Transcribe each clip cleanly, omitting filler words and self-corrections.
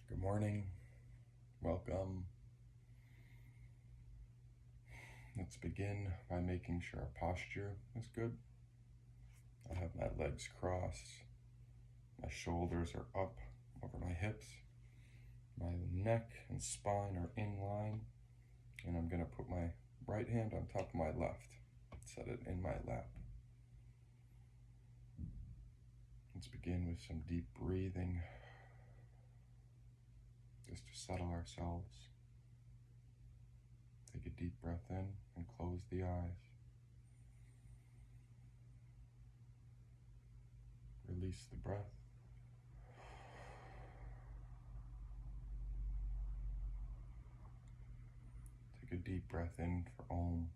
Good morning. Welcome. Let's begin by making sure our posture is good. I have my legs crossed. My shoulders are up over my hips. My neck and spine are in line. And I'm going to put my right hand on top of my left. Set it in my lap. Let's begin with some deep breathing, just to settle ourselves. Take a deep breath in and close the eyes. Release the breath. Take a deep breath in for Om.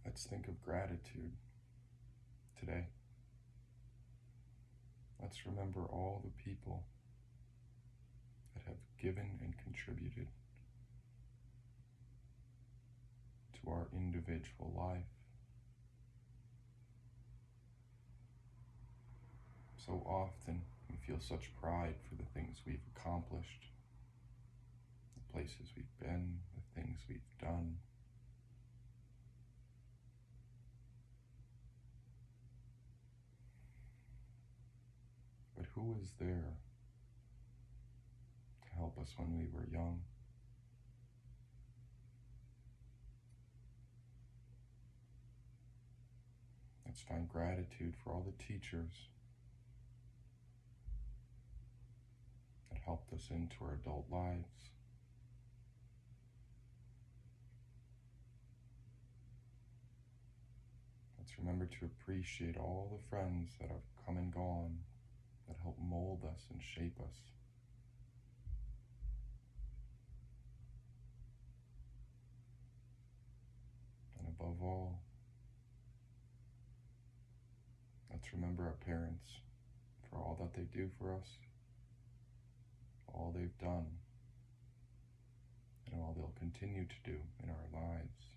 Let's think of gratitude today. Let's remember all the people that have given and contributed to our individual life. So often we feel such pride for the things we've accomplished, the places we've been, the things we've done. But who was there to help us when we were young? Let's find gratitude for all the teachers that helped us into our adult lives. Let's remember to appreciate all the friends that have come and gone, that help mold us and shape us. And above all, let's remember our parents for all that they do for us, all they've done, and all they'll continue to do in our lives.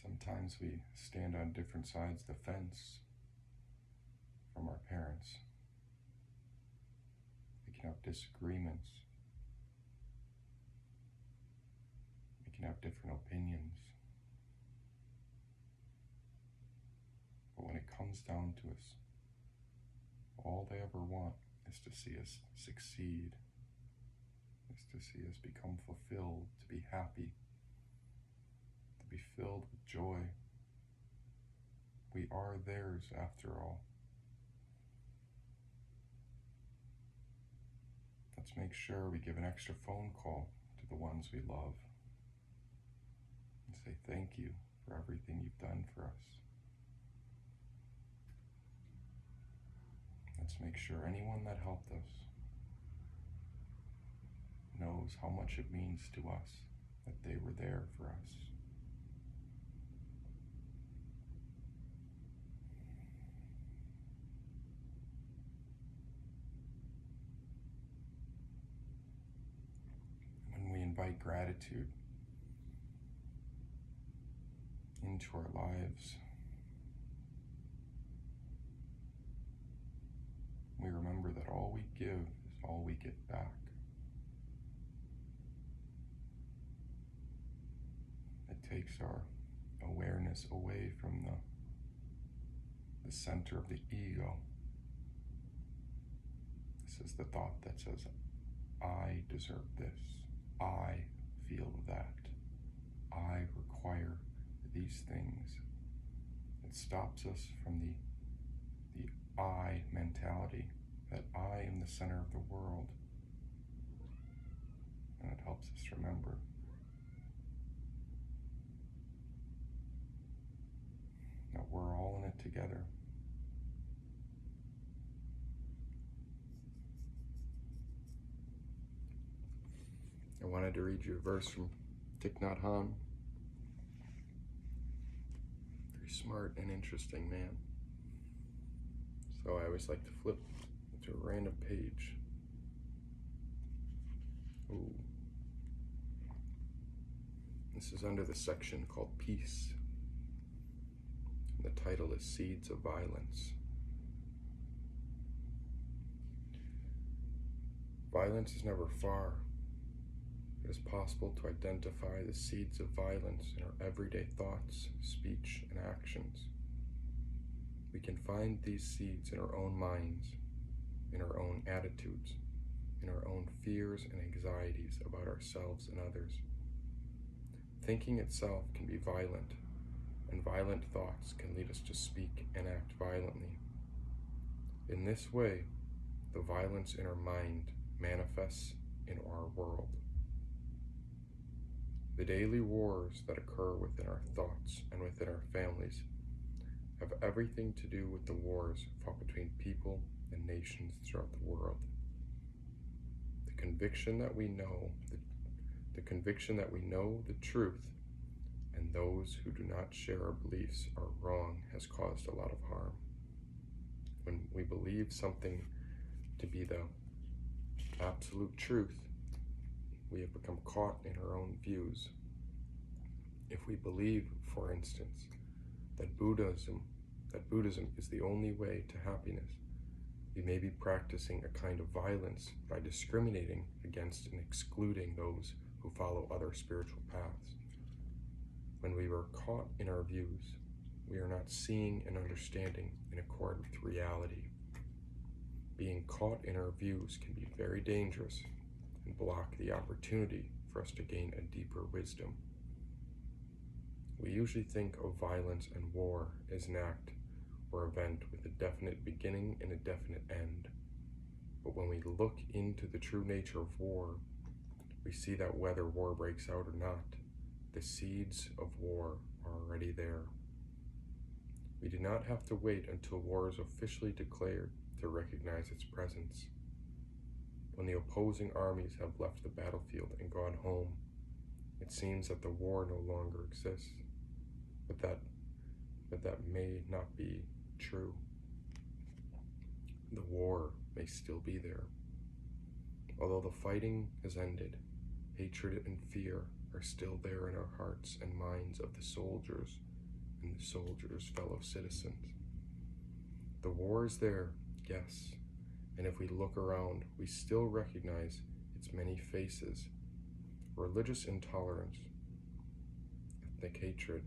Sometimes we stand on different sides of the fence from our parents. We can have disagreements. We can have different opinions. But when it comes down to us, all they ever want is to see us succeed, is to see us become fulfilled, to be happy, to be filled with joy. We are theirs after all. Let's make sure we give an extra phone call to the ones we love and say thank you for everything you've done for us. Let's make sure anyone that helped us knows how much it means to us that they were there for us. When we invite gratitude into our lives, we remember that all we give is all we get back. It takes our awareness away from the center of the ego. This is the thought that says, I deserve this, I feel that, I require these things. It stops us from the I mentality, that I am the center of the world. And it helps us remember that we're all in it together. I wanted to read you a verse from Thich Nhat Hanh. Very smart and interesting man. So I always like to flip to a random page. Ooh. This is under the section called Peace. The title is Seeds of Violence. Violence is never far. It is possible to identify the seeds of violence in our everyday thoughts, speech, and actions. We can find these seeds in our own minds, in our own attitudes, in our own fears and anxieties about ourselves and others. Thinking itself can be violent, and violent thoughts can lead us to speak and act violently. In this way, the violence in our mind manifests in our world. The daily wars that occur within our thoughts and within our families have everything to do with the wars fought between people and nations throughout the world. The conviction that we know the truth and those who do not share our beliefs are wrong has caused a lot of harm. When we believe something to be the absolute truth, we have become caught in our own views. If we believe, for instance, that Buddhism is the only way to happiness, we may be practicing a kind of violence by discriminating against and excluding those who follow other spiritual paths. When we are caught in our views, we are not seeing and understanding in accord with reality. Being caught in our views can be very dangerous and block the opportunity for us to gain a deeper wisdom. We usually think of violence and war as an act or event with a definite beginning and a definite end. But when we look into the true nature of war, we see that whether war breaks out or not, the seeds of war are already there. We do not have to wait until war is officially declared to recognize its presence. When the opposing armies have left the battlefield and gone home, it seems that the war no longer exists. But that may not be true. The war may still be there. Although the fighting has ended, hatred and fear are still there in our hearts and minds of the soldiers and the soldiers' fellow citizens. The war is there, yes, and if we look around, we still recognize its many faces: religious intolerance, ethnic hatred,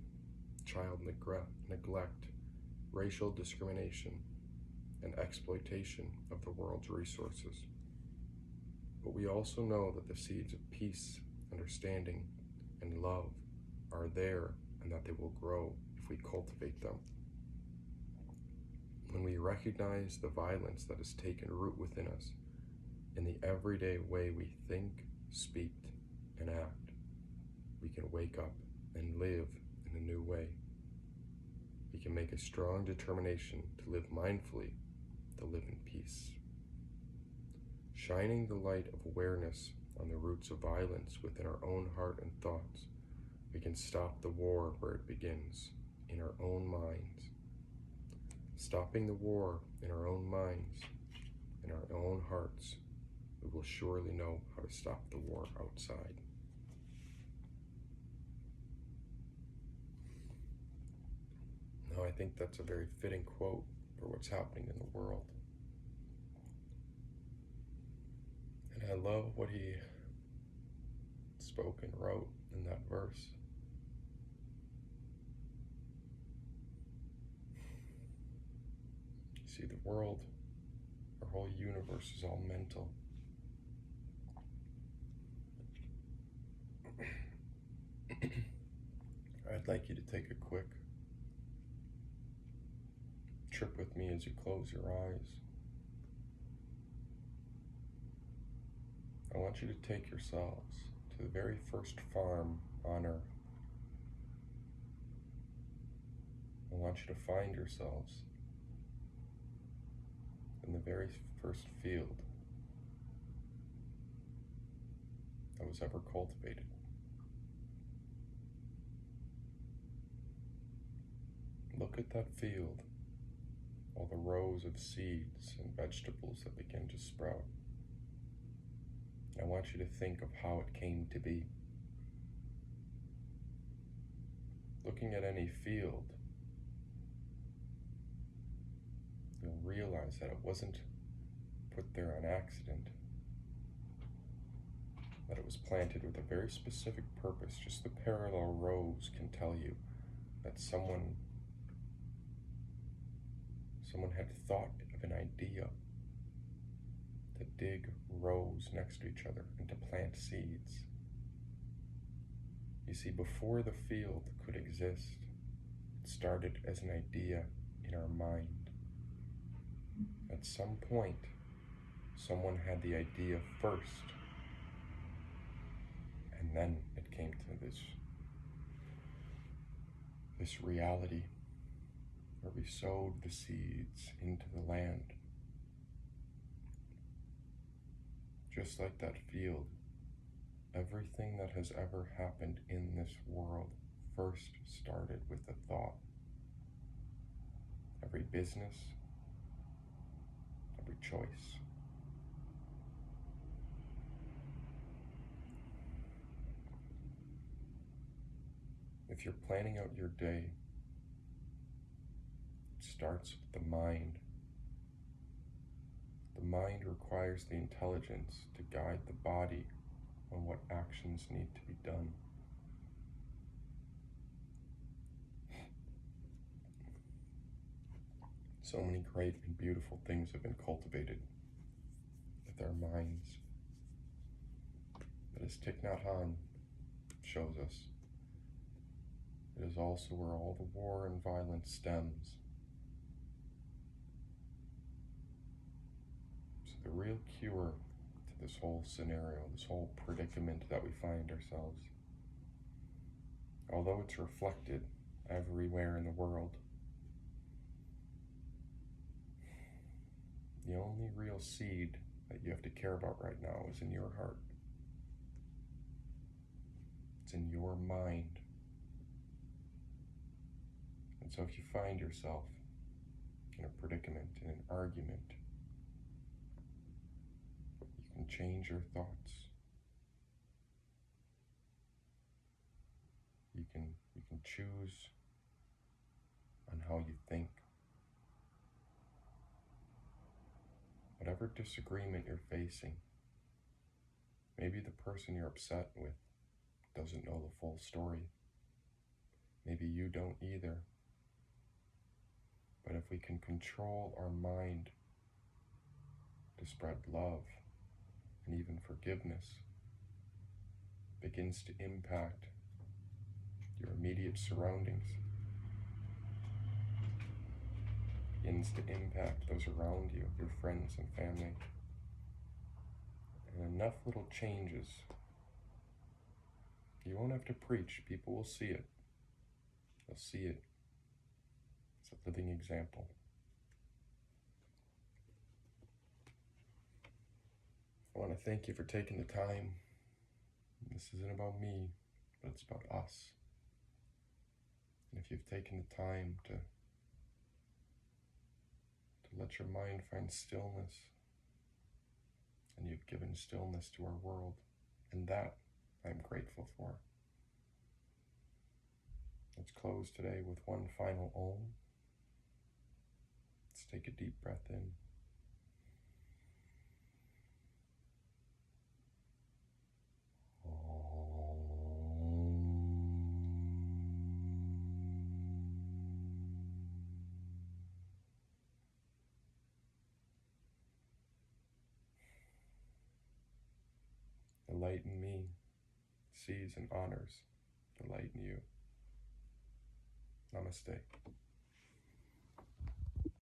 child neglect, racial discrimination, and exploitation of the world's resources. But we also know that the seeds of peace, understanding, and love are there, and that they will grow if we cultivate them. When we recognize the violence that has taken root within us in the everyday way we think, speak, and act, we can wake up and live in a new way. We can make a strong determination to live mindfully, to live in peace. Shining the light of awareness on the roots of violence within our own heart and thoughts, we can stop the war where it begins, in our own minds. Stopping the war in our own minds, in our own hearts, we will surely know how to stop the war outside. Now, I think that's a very fitting quote for what's happening in the world. I love what he spoke and wrote in that verse. You see, the world, our whole universe is all mental. I'd like you to take a quick trip with me as you close your eyes. I want you to take yourselves to the very first farm on earth. I want you to find yourselves in the very first field that was ever cultivated. Look at that field, all the rows of seeds and vegetables that begin to sprout. I want you to think of how it came to be. Looking at any field, you'll realize that it wasn't put there on accident, that it was planted with a very specific purpose. Just the parallel rows can tell you that someone had thought of an idea to dig rows next to each other and to plant seeds. You see, before the field could exist, it started as an idea in our mind. At some point, someone had the idea first, and then it came to this reality where we sowed the seeds into the land. Just like that field, everything that has ever happened in this world first started with a thought. Every business, every choice. If you're planning out your day, it starts with the mind. The mind requires the intelligence to guide the body on what actions need to be done. So many great and beautiful things have been cultivated with our minds. But as Thich Nhat Hanh shows us, it is also where all the war and violence stems. So the real cure to this whole scenario, this whole predicament that we find ourselves, although it's reflected everywhere in the world, the only real seed that you have to care about right now is in your heart. It's in your mind. And so if you find yourself in a predicament, in an argument, you can change your thoughts. You can choose on how you think. Whatever disagreement you're facing, maybe the person you're upset with doesn't know the full story. Maybe you don't either. But if we can control our mind to spread love and even forgiveness, it begins to impact your immediate surroundings, begins to impact those around you, your friends and family. And enough little changes, you won't have to preach, people will see it. They'll see it. It's a living example. I want to thank you for taking the time. This isn't about me, but it's about us. And if you've taken the time to let your mind find stillness, and you've given stillness to our world, and that I'm grateful for. Let's close today with one final Om. Let's take a deep breath in. light in me sees and honors the light in you. Namaste.